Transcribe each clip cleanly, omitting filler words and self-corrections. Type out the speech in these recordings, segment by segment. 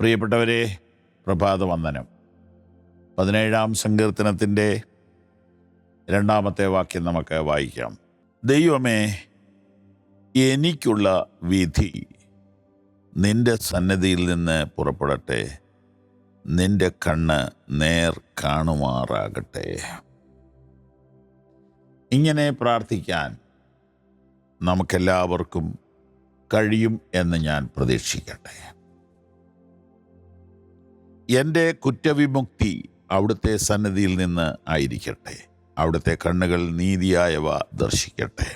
പ്രിയപ്പെട്ടവരെ, പ്രഭാതവന്ദനം. 17-ാം സങ്കീർത്തനത്തിൻ്റെ 2-ാമത്തെ വാക്യം നമുക്ക് വായിക്കാം. ദൈവമേ, എനിക്കുള്ള വിധി നിന്റെ സന്നിധിയിൽ നിന്ന് പുറപ്പെടട്ടെ, നിന്റെ കണ്ണ് നേർ കാണുമാറാകട്ടെ. ഇങ്ങനെ പ്രാർത്ഥിക്കാൻ നമുക്കെല്ലാവർക്കും കഴിയും എന്ന് ഞാൻ പ്രതീക്ഷിക്കട്ടെ. എൻ്റെ കുറ്റവിമുക്തി അവിടുത്തെ സന്നിധിയിൽ നിന്ന് ആയിരിക്കട്ടെ. അവിടുത്തെ കണ്ണുകൾ നീതിയായവ ദർശിക്കട്ടെ.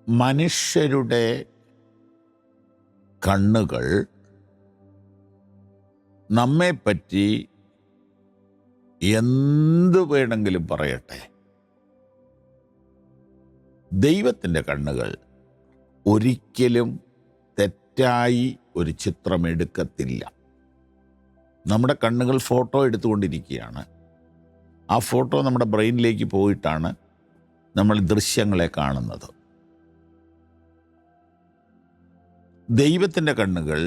മനുഷ്യരുടെ കണ്ണുകൾ നമ്മെപ്പറ്റി എന്തു വേണമെങ്കിലും പറയട്ടെ. ദൈവത്തിൻ്റെ കണ്ണുകൾ ഒരിക്കലും തെറ്റായി ഒരു ചിത്രം എടുക്കത്തില്ല. നമ്മുടെ കണ്ണുകൾ ഫോട്ടോ എടുത്തുകൊണ്ടിരിക്കുകയാണ്. ആ ഫോട്ടോ നമ്മുടെ ബ്രെയിനിലേക്ക് പോയിട്ടാണ് നമ്മൾ ദൃശ്യങ്ങളെ കാണുന്നത്. ദൈവത്തിൻ്റെ കണ്ണുകൾ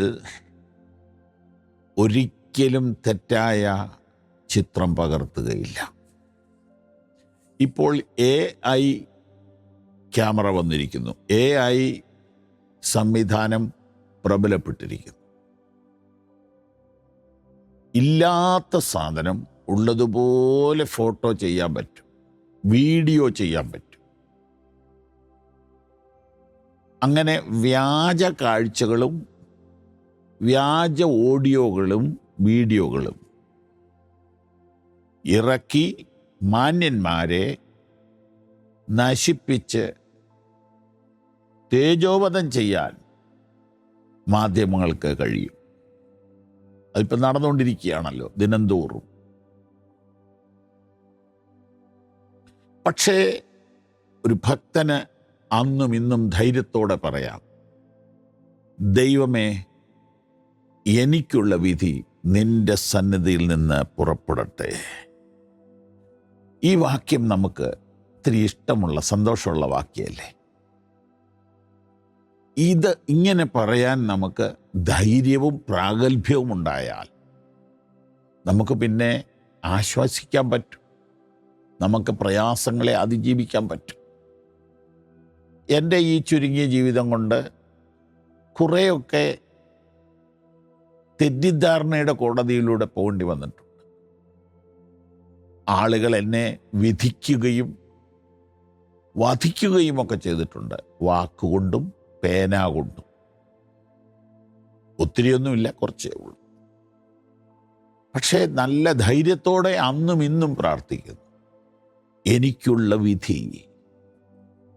ഒരിക്കലും തെറ്റായ ചിത്രം പകർത്തുകയില്ല. ഇപ്പോൾ AI ക്യാമറ വന്നിരിക്കുന്നു. AI സംവിധാനം പ്രബലപ്പെട്ടിരിക്കുന്നു. ഇല്ലാത്ത സാധനം ഉള്ളതുപോലെ ഫോട്ടോ ചെയ്യാൻ പറ്റും, വീഡിയോ ചെയ്യാൻ പറ്റും. അങ്ങനെ വ്യാജ കാഴ്ചകളും വ്യാജ ഓഡിയോകളും വീഡിയോകളും ഇറക്കി മാന്യന്മാരെ നശിപ്പിച്ച് തേജോവധം ചെയ്യാൻ മാധ്യമങ്ങൾക്ക് കഴിയും. അതിപ്പോൾ നടന്നുകൊണ്ടിരിക്കുകയാണല്ലോ ദിനംതോറും. പക്ഷേ ഒരു ഭക്തന് അന്നും ഇന്നും ധൈര്യത്തോടെ പറയാം, ദൈവമേ, എനിക്കുള്ള വിധി നിന്റെ സന്നിധിയിൽ നിന്ന് പുറപ്പെടട്ടെ. ഈ വാക്യം നമുക്ക് ഇത്തിരി ഇഷ്ടമുള്ള സന്തോഷമുള്ള വാക്യമല്ലേ? ഇത് ഇങ്ങനെ പറയാൻ നമുക്ക് ധൈര്യവും പ്രാഗൽഭ്യവും ഉണ്ടായാൽ നമുക്ക് പിന്നെ ആശ്വസിക്കാൻ പറ്റും, നമുക്ക് പ്രയാസങ്ങളെ അതിജീവിക്കാൻ പറ്റും. എൻ്റെ ഈ ചുരുങ്ങിയ ജീവിതം കൊണ്ട് കുറേയൊക്കെ തെറ്റിദ്ധാരണയുടെ കോടതിയിലൂടെ പോകേണ്ടി വന്നിട്ടുണ്ട്. ആളുകൾ എന്നെ വിധിക്കുകയും വധിക്കുകയും ഒക്കെ ചെയ്തിട്ടുണ്ട്, വാക്കുകൊണ്ടും പേന കൊണ്ടും. ഒത്തിരിയൊന്നുമില്ല, കുറച്ചേ ഉള്ളൂ. പക്ഷേ നല്ല ധൈര്യത്തോടെ അന്നും ഇന്നും പ്രാർത്ഥിക്കുന്നു, എനിക്കുള്ള വിധി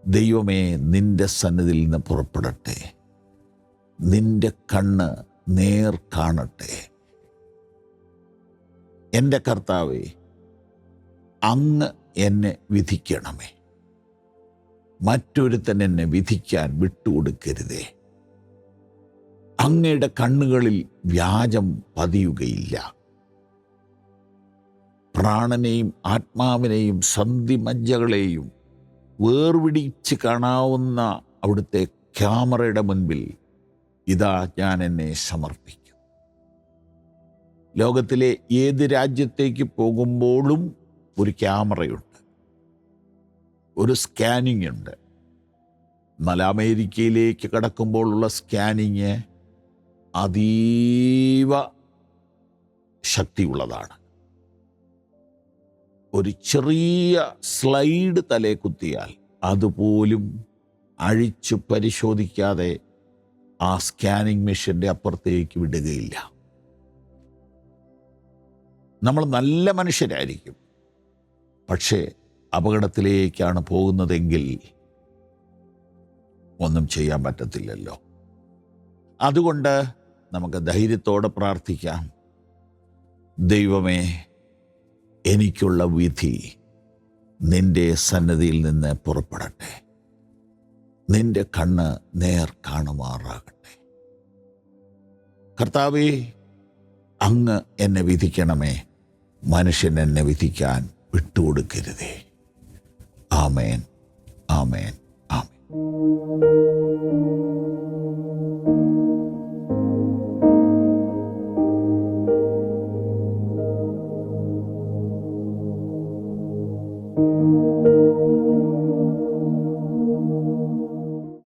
ദൈവമേ നിന്റെ സന്നിധിയിൽ നിന്ന് പുറപ്പെടട്ടെ, നിന്റെ കണ്ണ് നേർ കാണട്ടെ. എൻ്റെ കർത്താവേ, അങ്ങ് എന്നെ വിധിക്കണമേ, മറ്റൊരുത്തൻ എന്നെ വിധിക്കാൻ വിട്ടുകൊടുക്കരുതേ. അങ്ങയുടെ കണ്ണുകളിൽ വ്യാജം പതിയുകയില്ല. പ്രാണനെയും ആത്മാവിനെയും സന്ധിമജ്ജകളെയും വേർപിടിച്ച് കാണാവുന്ന അവിടുത്തെ ക്യാമറയുടെ മുൻപിൽ ഇതാ ഞാൻ എന്നെ സമർപ്പിക്കും. ലോകത്തിലെ ഏത് രാജ്യത്തേക്ക് പോകുമ്പോഴും ഒരു ക്യാമറയുണ്ട്, ഒരു സ്കാനിങ് ഉണ്ട്. എന്നാൽ അമേരിക്കയിലേക്ക് കടക്കുമ്പോഴുള്ള സ്കാനിങ് അതീവ ശക്തിയുള്ളതാണ്. ഒരു ചെറിയ സ്ലൈഡ് തലേ കുത്തിയാൽ അതുപോലും അഴിച്ചു പരിശോധിക്കാതെ ആ സ്കാനിങ് മെഷീൻ്റെ അപ്പുറത്തേക്ക് വിടുകയില്ല. നമ്മൾ നല്ല മനുഷ്യരായിരിക്കും, പക്ഷേ അപകടത്തിലേക്കാണ് പോകുന്നതെങ്കിൽ ഒന്നും ചെയ്യാൻ പറ്റത്തില്ലല്ലോ. അതുകൊണ്ട് നമുക്ക് ധൈര്യത്തോടെ പ്രാർത്ഥിക്കാം, ദൈവമേ, എനിക്കുള്ള വിധി നിന്റെ സന്നിധിയിൽ നിന്ന് പുറപ്പെടട്ടെ, നിന്റെ കണ്ണ് നേർ കാണുമാറാകട്ടെ. കർത്താവേ, അങ്ങ് എന്നെ വിധിക്കണമേ, മനുഷ്യൻ എന്നെ വിധിക്കാൻ വിട്ടുകൊടുക്കരുതേ. ആമേൻ, ആമേൻ, ആമേൻ. നന്ദി.